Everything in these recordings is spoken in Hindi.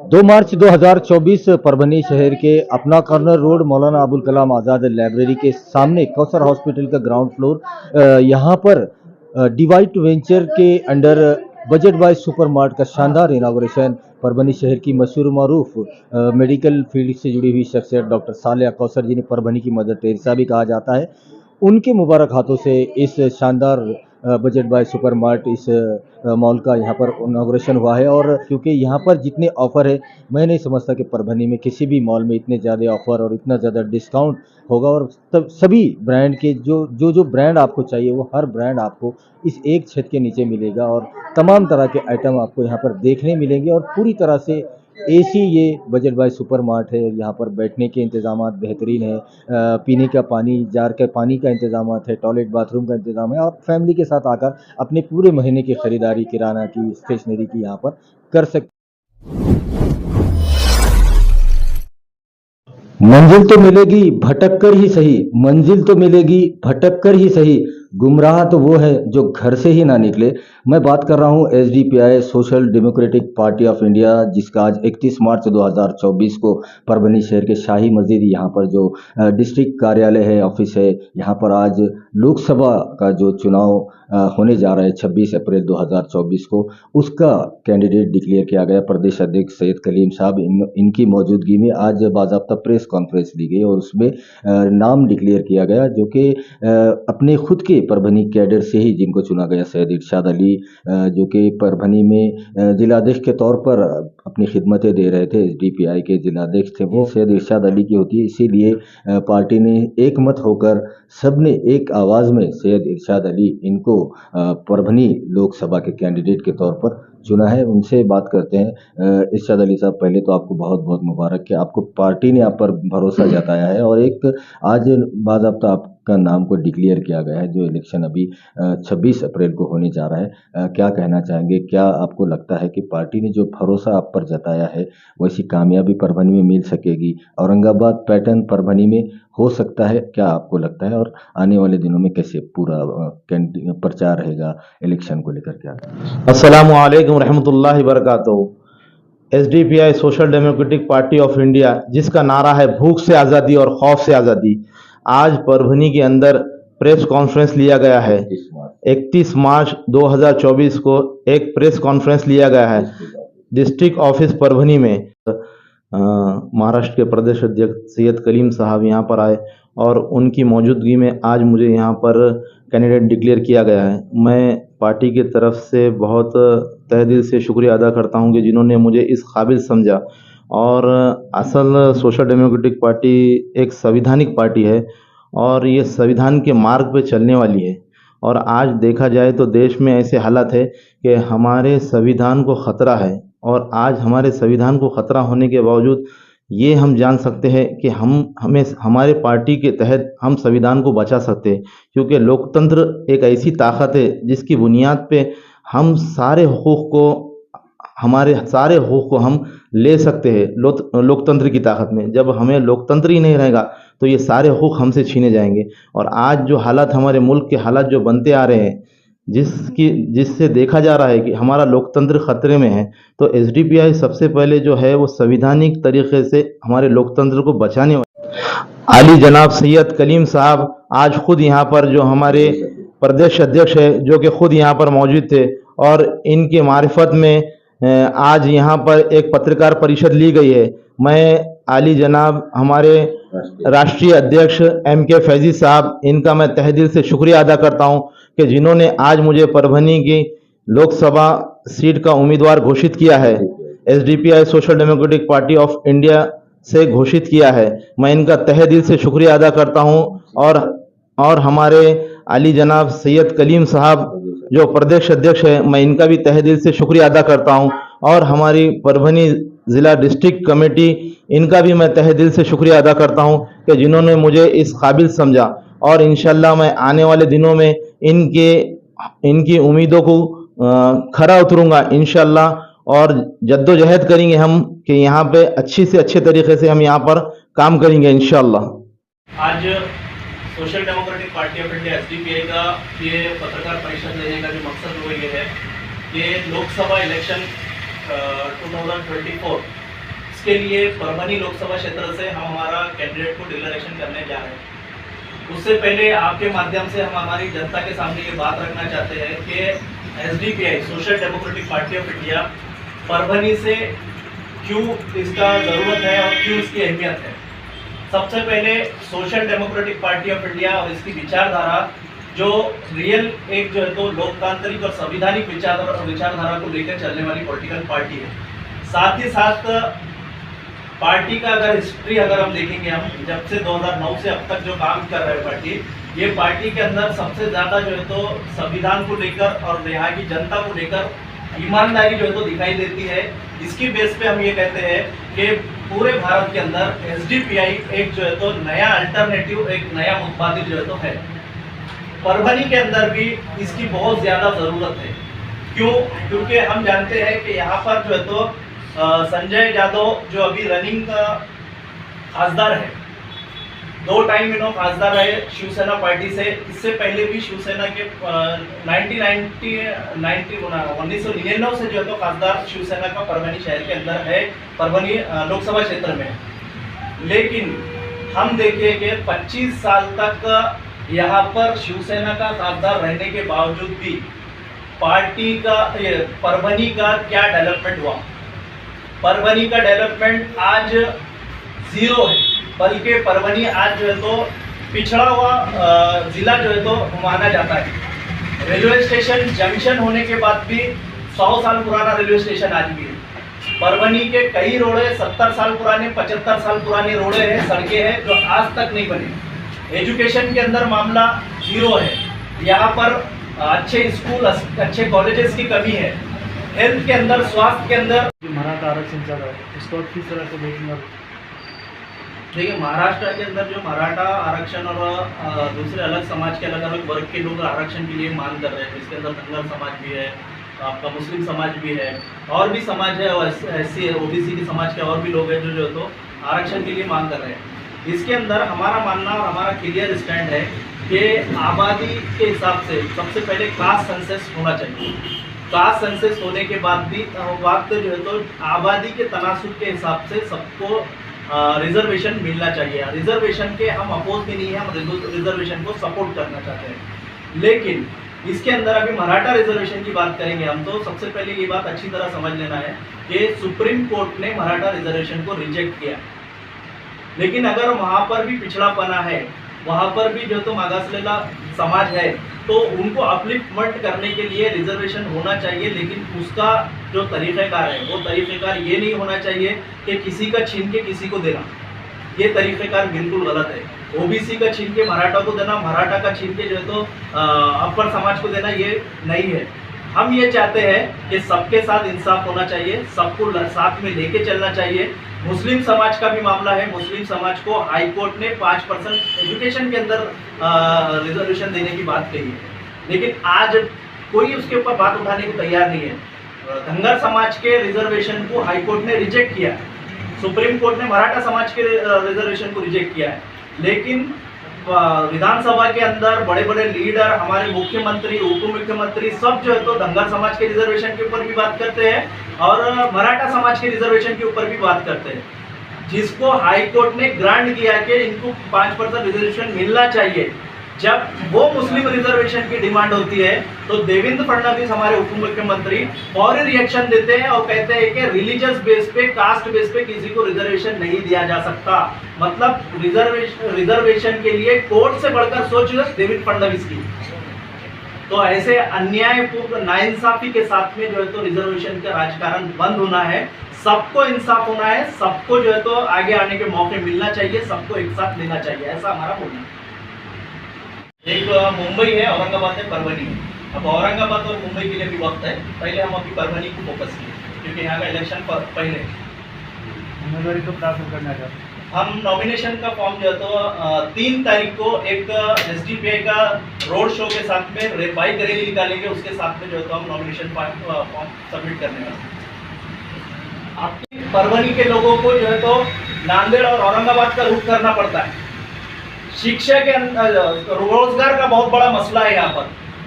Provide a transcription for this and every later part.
2 मार्च 2024 परभनी शहर के अपना corner road Maulana Abul Kalam Azad library के सामने कौसर हॉस्पिटल का ग्राउंड फ्लोर यहाँ पर डिवाइट वेंचर के under budget by super mart का शानदार इनागोरेशन परभनी शहर की मशहूर मारूफ मेडिकल फील्ड से जुड़ी हुई शख्सियत डॉक्टर सालेहा कौसर जिन्हें परभनी की मदर टेरेसा भी कहा जाता है, उनके मुबारक हाथों से इस शानदार बजट बाय सुपर मार्ट इस मॉल का यहाँ पर इनॉग्रेशन हुआ है। और क्योंकि यहाँ पर जितने ऑफ़र है, मैं नहीं समझता कि परभनी में किसी भी मॉल में इतने ज़्यादा ऑफ़र और इतना ज़्यादा डिस्काउंट होगा। और तब सभी ब्रांड के जो ब्रांड आपको चाहिए वो हर ब्रांड आपको इस एक छत के नीचे मिलेगा और तमाम तरह के आइटम आपको यहाँ पर देखने मिलेंगे। और पूरी तरह से एसी ये बजट बाय सुपर मार्ट है। यहाँ पर बैठने के इंतज़ामात बेहतरीन है, पीने का पानी, जार के पानी का इंतज़ामात है, टॉयलेट बाथरूम का इंतज़ाम है। आप फैमिली के साथ आकर अपने पूरे महीने की ख़रीदारी किराना की, स्टेशनरी की यहाँ पर कर सकते। मंजिल तो मिलेगी भटक कर ही सही, मंजिल तो मिलेगी भटक कर ही सही, गुमराह तो वो है जो घर से ही ना निकले। मैं बात कर रहा हूँ SDPI social democratic party of India, जिसका आज 31 मार्च 2024 को परभनी शहर के शाही मस्जिद यहाँ पर जो डिस्ट्रिक्ट कार्यालय है, ऑफिस है, यहाँ पर आज लोकसभा का जो चुनाव होने जा रहा है 26 अप्रैल 2024 को, उसका कैंडिडेट डिक्लेयर किया गया। प्रदेश अध्यक्ष सैयद कलीम साहब इनकी मौजूदगी में आज बाज़ाब्ता प्रेस कॉन्फ्रेंस ली गई और उसमें नाम डिक्लेयर किया गया, जो कि अपने खुद के परभनी कैडर से ही जिनको चुना गया। सैयद इरशाद अली जो कि परभनी में जिलाध्यक्ष के तौर पर अपनी खिदमतें दे रहे थे, एसडीपीआई के जिलाध्यक्ष थे, वो सैयद इरशाद अली की होती है। इसीलिए पार्टी ने एक मत होकर सबने एक आवाज़ में सैयद इरशाद अली इनको परभनी लोकसभा के कैंडिडेट के तौर पर चुना है। उनसे बात करते हैं। इरशाद अली साहब, पहले तो आपको बहुत बहुत मुबारक कि आपको पार्टी ने आप पर भरोसा जताया है और एक आज बाज़ाब्ता आपका नाम को डिक्लेयर किया गया है, जो इलेक्शन अभी 26 अप्रैल को होने जा रहा है। क्या कहना चाहेंगे? क्या आपको लगता है कि पार्टी ने जो भरोसा आप पर जताया है वैसी कामयाबी परभनी में मिल सकेगी? औरंगाबाद पैटर्न परभनी में हो सकता है, क्या आपको लगता है? और आने वाले दिनों में कैसे पूरा प्रचार रहेगा इलेक्शन को लेकर? क्या अस्सलामु अलैकुम रहमतुल्लाहि बरकातहू। SDPI social democratic party of India, जिसका नारा है भूख से आज़ादी और खौफ से आज़ादी, आज परभनी के अंदर प्रेस कॉन्फ्रेंस लिया गया है। 31 मार्च 2024 को एक प्रेस कॉन्फ्रेंस लिया गया है डिस्ट्रिक्ट ऑफिस परभनी में। महाराष्ट्र के प्रदेश अध्यक्ष सैयद कलीम साहब यहाँ पर आए और उनकी मौजूदगी में आज मुझे यहाँ पर कैंडिडेट डिक्लेयर किया गया है। मैं पार्टी की तरफ से बहुत तहे दिल से शुक्रिया अदा करता हूँ कि जिन्होंने मुझे इस काबिल समझा। और असल सोशल डेमोक्रेटिक पार्टी एक संवैधानिक पार्टी है और ये संविधान के मार्ग पे चलने वाली है। और आज देखा जाए तो देश में ऐसे हालात है कि हमारे संविधान को ख़तरा है और आज हमारे संविधान को ख़तरा होने के बावजूद ये हम जान सकते हैं कि हमें हमारे पार्टी के तहत हम संविधान को बचा सकते हैं, क्योंकि लोकतंत्र एक ऐसी ताकत है जिसकी बुनियाद पे हम सारे हुकूक़ को हमारे सारे हुकूक़ को हम ले सकते हैं। लोकतंत्र की ताकत में जब हमें लोकतंत्र ही नहीं रहेगा तो ये सारे हुकूक़ हमसे छीने जाएंगे। और आज जो हालात हमारे मुल्क के हालात जो बनते आ रहे हैं, जिससे देखा जा रहा है कि हमारा लोकतंत्र खतरे में है, तो एसडीपीआई सबसे पहले जो है वो संवैधानिक तरीके से हमारे लोकतंत्र को बचाने वाले आली जनाब सैयद कलीम साहब आज खुद यहाँ पर जो हमारे प्रदेश अध्यक्ष है, जो कि खुद यहाँ पर मौजूद थे और इनके मारिफत में आज यहाँ पर एक पत्रकार परिषद ली गई है। मैं आली जनाब हमारे राष्ट्रीय अध्यक्ष MK फैजी साहब, इनका मैं तहे दिल से शुक्रिया अदा करता हूँ कि जिन्होंने आज मुझे परभनी की लोकसभा सीट का उम्मीदवार घोषित किया है, SDPI social democratic party of India से घोषित किया है। मैं इनका तहे दिल से शुक्रिया अदा करता हूँ। और हमारे अली जनाब सैयद कलीम साहब जो प्रदेश अध्यक्ष है, मैं इनका भी तहे दिल से शुक्रिया अदा करता हूँ। और हमारी परभनी ज़िला डिस्ट्रिक्ट कमेटी, इनका भी मैं तहे दिल से शुक्रिया अदा करता हूँ कि जिन्होंने मुझे इस काबिल समझा। और इंशाल्लाह मैं आने वाले दिनों में इनकी उम्मीदों को खरा उतरूंगा इंशाल्लाह, और जद्दोजहद करेंगे हम कि यहाँ पे अच्छी से अच्छे तरीके से हम यहाँ पर काम करेंगे इंशाल्लाह। आज social democratic party of India SDPI का ये पत्रकार परिषद लेने का जो मकसद वो ये है कि लोकसभा इलेक्शन 2024 उसके लिए परभनी लोकसभा क्षेत्र से हम हमारा कैंडिडेट को डिक्लेरेशन करने जा रहे हैं। उससे पहले आपके माध्यम से हम हमारी जनता के सामने ये बात रखना चाहते हैं कि SDPI social democratic party of India Parbhani से क्यों इसका ज़रूरत है और क्यों इसकी अहमियत है। सबसे पहले social democratic party of India और इसकी विचारधारा जो रियल एक जो है तो लोकतांत्रिक और संवैधानिक विचारधारा को लेकर चलने वाली पॉलिटिकल पार्टी है। साथ ही साथ पार्टी का अगर हिस्ट्री अगर हम देखेंगे, हम जब से 2009 से अब तक जो काम कर रहे हैं पार्टी, ये पार्टी के अंदर सबसे ज़्यादा जो है तो संविधान को लेकर और यहाँ की जनता को लेकर ईमानदारी जो है तो दिखाई देती है। इसकी बेस पे हम ये कहते हैं कि पूरे भारत के अंदर एसडीपीआई एक जो है तो नया अल्टरनेटिव, एक नया मुतबादिल जो है तो है। परभनी के अंदर भी इसकी बहुत ज़्यादा ज़रूरत है। क्यों? क्योंकि हम जानते हैं कि यहाँ पर जो है तो संजय यादव जो अभी रनिंग खासदार है, 2 टाइम इन्हों खासदार रहे शिवसेना पार्टी से। इससे पहले भी शिवसेना के 1999 से जो है तो खासदार शिवसेना का परभनी शहर के अंदर है, परभनी लोकसभा क्षेत्र में। लेकिन हम देखिए कि 25 साल तक यहाँ पर शिवसेना का खासदार रहने के बावजूद भी पार्टी का परभनी का क्या डेवलपमेंट हुआ। परभनी का डेवलपमेंट आज जीरो है, बल्कि परभनी आज जो है तो पिछड़ा हुआ ज़िला जो है तो माना जाता है। रेलवे स्टेशन जंक्शन होने के बाद भी 100 साल पुराना रेलवे स्टेशन आज भी है। परभनी के कई रोडे 70 साल पुराने, 75 साल पुराने रोडे हैं, सड़कें हैं जो आज तक नहीं बनी। एजुकेशन के अंदर मामला जीरो है। यहाँ पर अच्छे स्कूल, अच्छे कॉलेजेस की कमी है। हेल्थ के अंदर, स्वास्थ्य के अंदर मराठा आरक्षण चल रहा है, इसको किस तरह से देखेंगे? देखिए, महाराष्ट्र के अंदर जो मराठा आरक्षण और दूसरे अलग समाज के अलग अलग वर्ग के लोग आरक्षण के लिए मांग कर रहे हैं, जिसके अंदर धनगर समाज भी है, आपका मुस्लिम समाज भी है, और भी समाज है, SC OBC के समाज के और भी लोग हैं जो तो आरक्षण के लिए मांग कर रहे हैं। इसके अंदर हमारा मानना और हमारा क्लियर स्टैंड है कि आबादी के हिसाब से सबसे पहले कास्ट सेंसस होना चाहिए। कास्ट सेंसस होने के बाद भी वक्त जो है तो आबादी के तनासुब के हिसाब से सबको रिजर्वेशन मिलना चाहिए। रिजर्वेशन के हम अपोज भी नहीं है, हम रिजर्वेशन को सपोर्ट करना चाहते हैं। लेकिन इसके अंदर अभी मराठा रिजर्वेशन की बात करेंगे हम, तो सबसे पहले ये बात अच्छी तरह समझ लेना है कि सुप्रीम कोर्ट ने मराठा रिजर्वेशन को रिजेक्ट किया। लेकिन अगर वहाँ पर भी पिछड़ापना है, वहाँ पर भी जो तो मागासलेला समाज है, तो उनको अपलिफ्टमेंट करने के लिए रिजर्वेशन होना चाहिए। लेकिन उसका जो तरीक़ेकार है, वो तरीक़ेकार ये नहीं होना चाहिए कि किसी का छीन के किसी को देना। ये तरीक़ेकार बिल्कुल गलत है। OBC का छीन के मराठा को देना, मराठा का छीन के जो है तो अपर समाज को देना, ये नहीं है। हम ये चाहते हैं कि सबके साथ इंसाफ होना चाहिए, सबको साथ में लेके चलना चाहिए। मुस्लिम समाज का भी मामला है। मुस्लिम समाज को हाई कोर्ट ने 5% एजुकेशन के अंदर रिजर्वेशन देने की बात कही है, लेकिन आज कोई उसके ऊपर बात उठाने को तैयार नहीं है। धनगर समाज के रिजर्वेशन को हाई कोर्ट ने रिजेक्ट किया है, सुप्रीम कोर्ट ने मराठा समाज के रिजर्वेशन को रिजेक्ट किया है। लेकिन विधानसभा के अंदर बड़े बड़े लीडर, हमारे मुख्यमंत्री, उप मुख्यमंत्री सब जो है तो धनगर समाज के रिजर्वेशन के ऊपर भी बात करते हैं और मराठा समाज के रिजर्वेशन के ऊपर भी बात करते हैं, जिसको हाई कोर्ट ने ग्रांट किया कि इनको 5% रिजर्वेशन मिलना चाहिए। जब वो मुस्लिम रिजर्वेशन की डिमांड होती है तो देवेंद्र फडणवीस हमारे उप मुख्यमंत्री फौरी रिएक्शन देते हैं और कहते हैं कि रिलीजियस बेस पे, कास्ट बेस पे किसी को रिजर्वेशन नहीं दिया जा सकता। मतलब रिजर्वेशन के लिए कोर्ट से बढ़कर सोच देवेंद्र फडणवीस की। तो ऐसे अन्यायपूर्ण, नाइंसाफी के साथ में जो है तो रिजर्वेशन का राजकारण बंद होना है। सबको इंसाफ होना है, सबको जो है तो आगे आने के मौके मिलना चाहिए, सबको एक साथ लेना चाहिए, ऐसा हमारा बोलना है। एक मुंबई है, औरंगाबाद है, परभनी है। अब औरंगाबाद और मुंबई के लिए भी वक्त है, पहले हम अभी परभनी को फोकस किए क्योंकि यहाँ का इलेक्शन पहले। उम्मीदवारी कब दाखिल करना चाहते? हम नॉमिनेशन का फॉर्म जो है तो 3 तारीख को एक SDPI का रोड शो के साथ में बाइक रैली निकालेंगे, उसके साथ में जो है तो हम नॉमिनेशन फॉर्म सबमिट करने वाले। आपकी परभनी के लोगों को जो है तो नांदेड़ और औरंगाबाद का रूट करना पड़ता है। शिक्षा के अंदर रोजगार का बहुत बड़ा मसला है।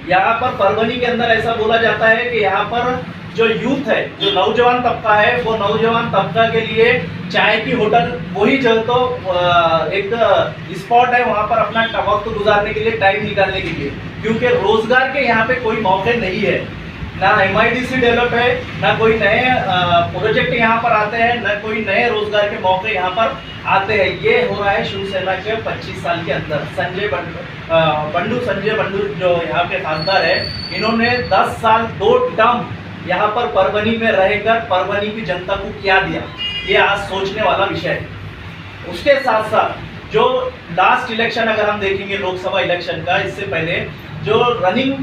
यहाँ पर परभनी के अंदर ऐसा बोला जाता है कि यहाँ पर जो यूथ है, जो नौजवान तबका है, वो नौजवान तबका के लिए चाय की होटल वही जो तो एक स्पॉट है वहाँ पर अपना वक्त गुजारने के लिए, टाइम निकालने के लिए, क्योंकि रोजगार के यहाँ पे कोई मौके नहीं है, ना MIDC डेवलप है, ना कोई नए प्रोजेक्ट यहाँ पर आते हैं, ना कोई नए रोजगार के मौके यहाँ पर आते हैं। ये हो रहा है शिवसेना के 25 साल के अंदर। संजय बंडू जो यहाँ के खासदार है, इन्होंने 10 साल 2 टर्म यहाँ पर परभनी में रहकर परभनी की जनता को क्या दिया, ये आज सोचने वाला विषय है। उसके साथ साथ जो लास्ट इलेक्शन अगर हम देखेंगे लोकसभा इलेक्शन का, इससे पहले जो रनिंग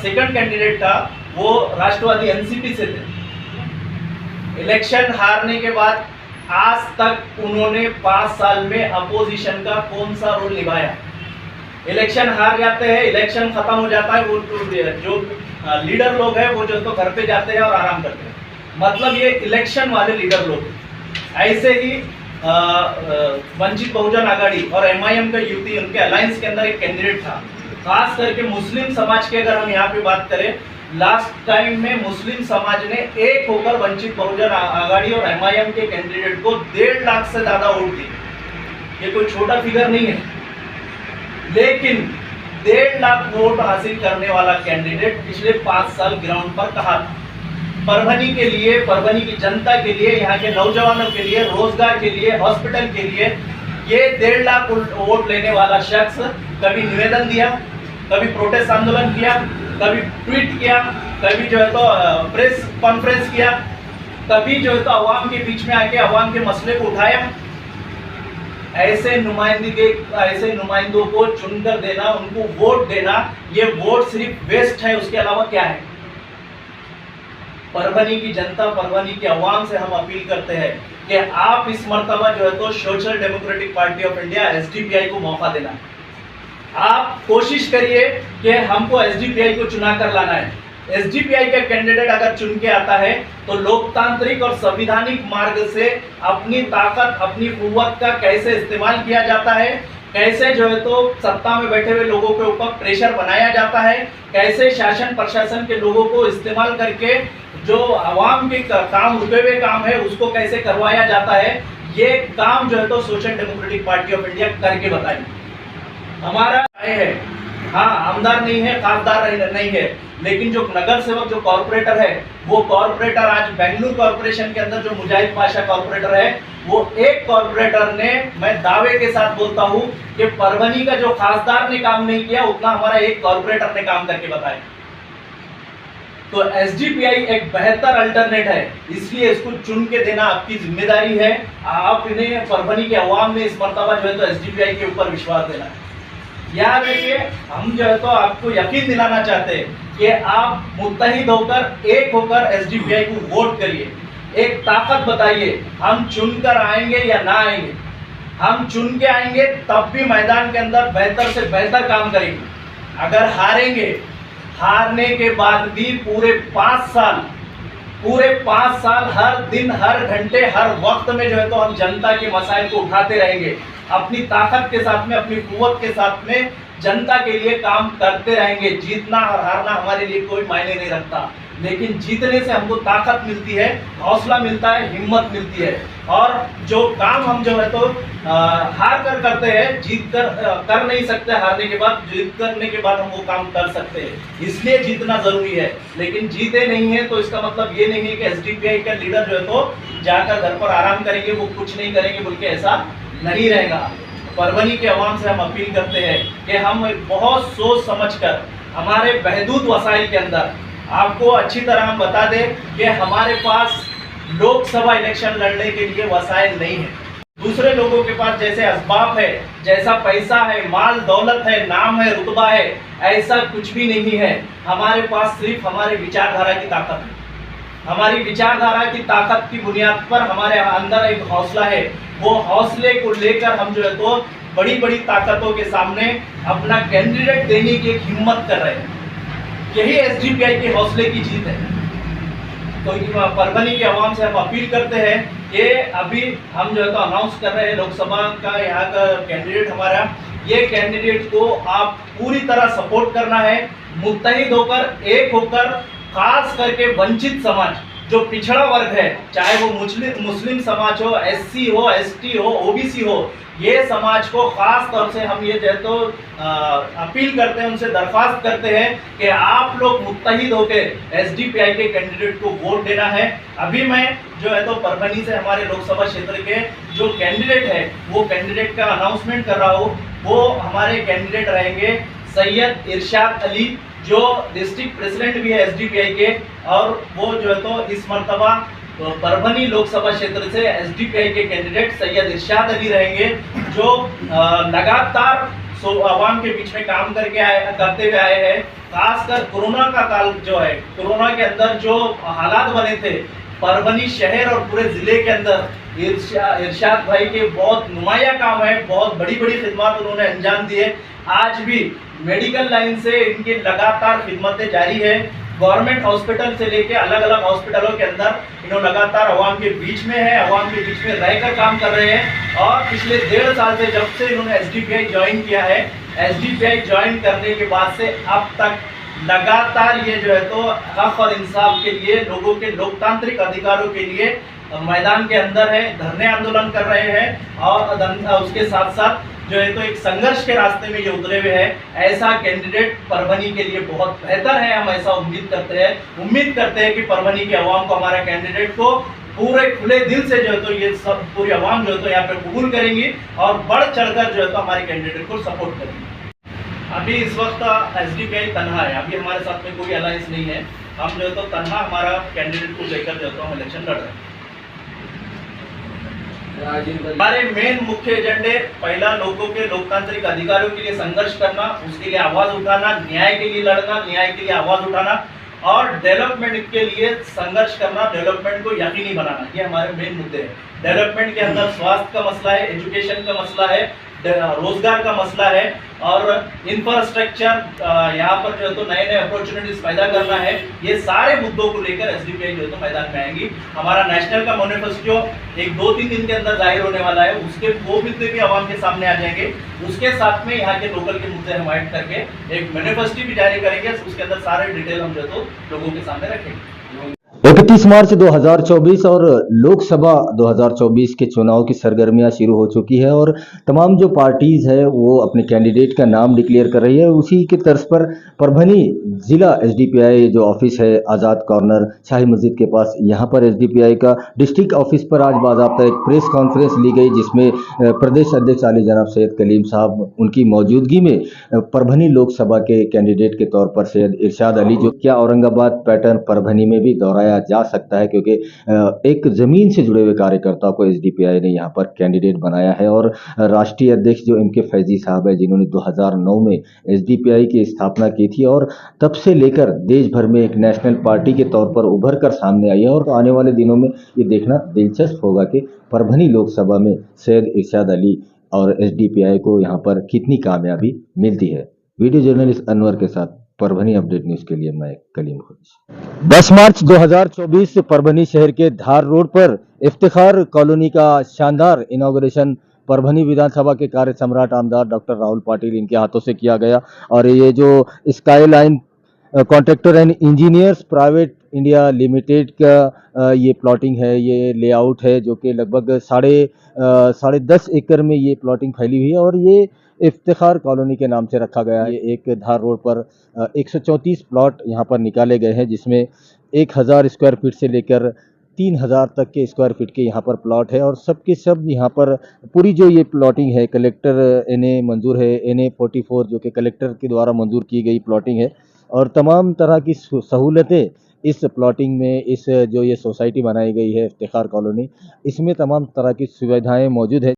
सेकंड कैंडिडेट था वो राष्ट्रवादी NCP से थे। इलेक्शन हारने के बाद आज तक उन्होंने 5 साल में अपोजिशन का कौन सा रोल निभाया? इलेक्शन हार जाते हैं, इलेक्शन खत्म हो जाता है, वो जो लीडर लोग हैं वो जो तो घर पे जाते हैं और आराम करते हैं। मतलब ये इलेक्शन वाले लीडर लोग। ऐसे ही वंचित बहुजन आघाड़ी और MIM का युति, उनके अलायंस के अंदर एक कैंडिडेट था, खास करके मुस्लिम समाज की अगर हम यहाँ पे बात करें, लास्ट टाइम में मुस्लिम समाज ने एक होकर वंचित बहुजन आघाड़ी और MIM के कैंडिडेट को 1.5 लाख से ज्यादा वोट दिए। ये कोई छोटा फिगर नहीं है, लेकिन 1.5 लाख वोट हासिल करने वाला कैंडिडेट पिछले 5 साल ग्राउंड पर कहाँ था? परभनी के लिए, परभनी की जनता के लिए, यहाँ के नौजवानों के लिए, रोजगार के लिए, हॉस्पिटल के लिए ये 1.5 लाख वोट लेने वाला शख्स कभी निवेदन दिया, कभी प्रोटेस्ट आंदोलन किया, कभी ट्वीट किया, कभी जो है तो प्रेस कॉन्फ्रेंस किया, कभी जो है तो अवाम के बीच में आके अवाम के मसले को उठाया? ऐसे नुमाइंदों को चुनकर देना, उनको वोट देना, ये वोट सिर्फ वेस्ट है, उसके अलावा क्या है? परभनी की जनता, परभनी के अवाम से हम अपील करते हैं कि आप इस मर्तबा जो है तो social democratic party of India SDPI को मौका देना। आप कोशिश करिए कि हमको SDPI को चुना कर लाना है। SDPI का कैंडिडेट अगर चुन के आता है तो लोकतांत्रिक और संविधानिक मार्ग से अपनी ताकत, अपनी कुव्वत का कैसे इस्तेमाल किया जाता है, कैसे जो है तो सत्ता में बैठे हुए लोगों के ऊपर प्रेशर बनाया जाता है, कैसे शासन प्रशासन के लोगों को इस्तेमाल करके जो आवाम के काम, रुके हुए काम है, उसको कैसे करवाया जाता है, ये काम जो है तो social democratic party of India करके बताएगी। हमारा है, हाँ, आमदार नहीं है, खासदार नहीं है, लेकिन जो नगर सेवक, जो कॉर्पोरेटर है, वो कॉर्पोरेटर आज बेंगलुरु कॉर्पोरेशन के अंदर जो मुजाहिद पाशा कॉर्पोरेटर है, वो एक कॉर्पोरेटर ने, मैं दावे के साथ बोलता हूं कि परभनी का जो खासदार ने काम नहीं किया उतना हमारा एक कॉर्पोरेटर ने काम करके बताया। तो SDPI एक बेहतर अल्टरनेट है, इसलिए इसको चुन के देना आपकी जिम्मेदारी है। आप इन्हें, परभनी के अवाम ने इस मर्तबा जो है तो SDPI के ऊपर विश्वास देना है। याद रखिए, हम जो है तो आपको यकीन दिलाना चाहते हैं कि आप मुत्तहिद होकर, एक होकर SDPI को वोट करिए, एक ताकत बताइए। हम चुनकर आएंगे या ना आएंगे, हम चुन के आएंगे तब भी मैदान के अंदर बेहतर से बेहतर काम करेंगे। अगर हारेंगे, हारने के बाद भी पूरे 5 साल हर दिन, हर घंटे, हर वक्त में जो है तो हम जनता के मसाइल को उठाते रहेंगे, अपनी ताकत के साथ में, अपनी कुव्वत के साथ में जनता के लिए काम करते रहेंगे। जीतना और हारना हमारे लिए कोई मायने नहीं रखता, लेकिन जीतने से हमको ताकत मिलती है, हौसला मिलता है, हिम्मत मिलती है। और जो काम हम जो है तो हार कर करते हैं, जीत कर नहीं सकते। हारने के बाद, जीत करने के बाद हम वो काम कर सकते हैं, इसलिए जीतना जरूरी है। लेकिन जीते नहीं है तो इसका मतलब ये नहीं है कि SDPI का लीडर जो है तो जाकर घर पर आराम करेंगे, वो कुछ नहीं करेंगे बोल के, ऐसा नहीं रहेगा। परभनी के अवाम से हम अपील करते हैं कि हम बहुत सोच समझकर हमारे बहदूद वसाइल के अंदर आपको अच्छी तरह हम बता दें कि हमारे पास लोकसभा इलेक्शन लड़ने के लिए वसाइल नहीं है। दूसरे लोगों के पास जैसे असबाब है, जैसा पैसा है, माल दौलत है, नाम है, रुतबा है, ऐसा कुछ भी नहीं है। हमारे पास सिर्फ हमारे विचारधारा की ताकत है। हमारी विचारधारा की ताकत की बुनियाद पर हमारे अंदर एक हौसला है। वो हौसले को लेकर हम जो है तो बड़ी बड़ी ताकतों के सामने अपना कैंडिडेट देने की एक हिम्मत कर रहे हैं। यही SDPI के हौसले की जीत है। तो परभनी के अवाम से हम अपील करते हैं कि अभी हम जो है तो अनाउंस कर रहे हैं लोकसभा का यहाँ का कैंडिडेट हमारा, ये कैंडिडेट को आप पूरी तरह सपोर्ट करना है, मुत्तहिद होकर, एक होकर खास करके वंचित समाज जो पिछड़ा वर्ग है, चाहे वो मुस्लिम समाज हो, एससी हो, एसटी हो, ओबीसी हो, ये समाज को खास तौर से हम ये जो है तो अपील करते हैं, उनसे दरख्वास्त करते हैं कि आप लोग मुत्तहिद होकर एसडीपीआई के कैंडिडेट को वोट देना है। अभी मैं जो है तो परभनी से हमारे लोकसभा क्षेत्र के जो कैंडिडेट है वो कैंडिडेट का अनाउंसमेंट कर रहा हूँ। वो हमारे कैंडिडेट रहेंगे सैयद इरशाद अली, जो डिस्ट्रिक्ट प्रेसिडेंट भी है एसडीपीआई के, और वो जो है तो इस मर्तबा परभनी लोकसभा क्षेत्र से एसडीपीआई के कैंडिडेट सैयद इरशाद अली रहेंगे, जो लगातार आवाम के बीच में काम करते हुए आए हैं। खासकर कोरोना का काल जो है, कोरोना के अंदर जो हालात बने थे परभनी शहर और पूरे जिले के अंदर, इरशाद भाई के बहुत नुमाया काम है, बहुत बड़ी बड़ी खिदमत उन्होंने अंजाम दिए। आज भी मेडिकल लाइन से इनकी लगातार खिदमतें जारी है। गवर्नमेंट हॉस्पिटल से लेके अलग अलग हॉस्पिटलों के अंदर इन्होंने लगातार आवाम के बीच में है, आवाम के बीच में रहकर काम कर रहे हैं। और पिछले 1.5 साल से जब से इन्होंने एसडीपीआई ज्वाइन किया है, एसडीपीआई ज्वाइन करने के बाद से अब तक लगातार ये जो है तो हक और इंसाफ के लिए, लोगों के लोकतांत्रिक अधिकारों के लिए मैदान के अंदर है, धरने आंदोलन कर रहे हैं। और उसके साथ साथ जो है तो एक संघर्ष के रास्ते में ये उतरे हुए हैं। ऐसा कैंडिडेट परभनी के लिए बहुत बेहतर है, हम ऐसा उम्मीद करते हैं कि परभनी के अवाम को, हमारा कैंडिडेट को पूरे खुले दिल से जो है तो ये सब पूरी अवाम जो है तो यहाँ पे कबूल करेंगी और बढ़ चढ़कर जो है तो हमारे कैंडिडेट को सपोर्ट करेंगी। अभी इस वक्त एसडीपीआई तनहा है, अभी हमारे साथ में कोई अलायंस नहीं है। हम जो है तो तनहा हमारा कैंडिडेट को लेकर जो है तो हम इलेक्शन लड़ रहे हैं। हमारे मेन मुख्य एजेंडे, पहला लोगों के लोकतांत्रिक अधिकारों के लिए संघर्ष करना, उसके लिए आवाज उठाना, न्याय के लिए लड़ना, न्याय के लिए आवाज उठाना और डेवलपमेंट के लिए संघर्ष करना, डेवलपमेंट को यकीनी बनाना, ये हमारे मेन मुद्दे हैं। डेवलपमेंट के अंदर स्वास्थ्य का मसला है, एजुकेशन का मसला है, रोजगार का मसला है और इंफ्रास्ट्रक्चर, यहाँ पर जो है तो नए नए अपॉर्चुनिटीज पैदा करना है। ये सारे मुद्दों को लेकर एसडीपीआई जो है तो मैदान में आएंगी। हमारा नेशनल का मैनिफेस्टो 1-2-3 दिन के अंदर जाहिर होने वाला है, उसके वो मुद्दे भी आवाम के सामने आ जाएंगे। उसके साथ में यहाँ के लोकल के मुद्दे हम ऐड करके एक मैनिफेस्टो भी जारी करेंगे, उसके अंदर सारे डिटेल हम जो है तो लोगों के सामने रखेंगे। 31 मार्च 2024 और लोकसभा 2024 के चुनाव की सरगर्मियां शुरू हो चुकी है और तमाम जो पार्टीज है वो अपने कैंडिडेट का नाम डिक्लेयर कर रही है। उसी के तर्ज पर परभनी जिला एसडीपीआई जो ऑफिस है आज़ाद कॉर्नर शाही मस्जिद के पास, यहाँ पर एसडीपीआई का डिस्ट्रिक्ट ऑफिस पर आज बाज़ाब्ता एक प्रेस कॉन्फ्रेंस ली गई, जिसमें प्रदेश अध्यक्ष आली जनाब सैयद कलीम साहब उनकी मौजूदगी में परभनी लोकसभा के कैंडिडेट के तौर पर सैयद इरशाद अली, जो क्या औरंगाबाद पैटर्न परभनी में भी दोहराया जा सकता है, क्योंकि एक जमीन से जुड़े हुए कार्यकर्ताओं को एसडीपीआई ने यहाँ पर कैंडिडेट बनाया है। और राष्ट्रीय अध्यक्ष जो एम के फैजी साहब है, जिन्होंने 2009 में एसडीपीआई की स्थापना की थी और तब से लेकर देश भर में एक नेशनल पार्टी के तौर पर उभर कर सामने आई है। और आने वाले दिनों में ये देखना दिलचस्प होगा कि परभनी लोकसभा में सैयद इरशाद अली और एसडीपीआई को यहाँ पर कितनी कामयाबी मिलती है। वीडियो जर्नलिस्ट अनवर के साथ परभनी अपडेट न्यूज के लिए मैं कलीम खुर्शीद। 10 मार्च 2024 परभनी शहर के धार रोड पर इफ्तिखार कॉलोनी का शानदार इनॉग्रेशन परभनी विधानसभा के कार्य सम्राट आमदार डॉक्टर राहुल पाटिल इनके हाथों से किया गया। और ये जो sky line contractor and engineers private India limited का ये प्लॉटिंग है, ये लेआउट है, जो कि लगभग साढ़े 10 एकड़ में ये प्लॉटिंग फैली हुई है और ये इफ्तिखार कॉलोनी के नाम से रखा गया है। एक धार रोड पर 134 प्लॉट यहाँ पर निकाले गए हैं, जिसमें 1000 स्क्वायर फीट से लेकर 3000 तक के स्क्वायर फीट के यहाँ पर प्लॉट है। और सब के सब यहाँ पर पूरी जो ये प्लॉटिंग है कलेक्टर NA मंजूर है, NA 44 जो कि कलेक्टर के द्वारा मंजूर की गई प्लॉटिंग है। और तमाम तरह की सहूलतें इस प्लॉटिंग में, इस जो ये सोसाइटी बनाई गई है इफ्तिखार कॉलोनी, इसमें तमाम तरह की सुविधाएं मौजूद है।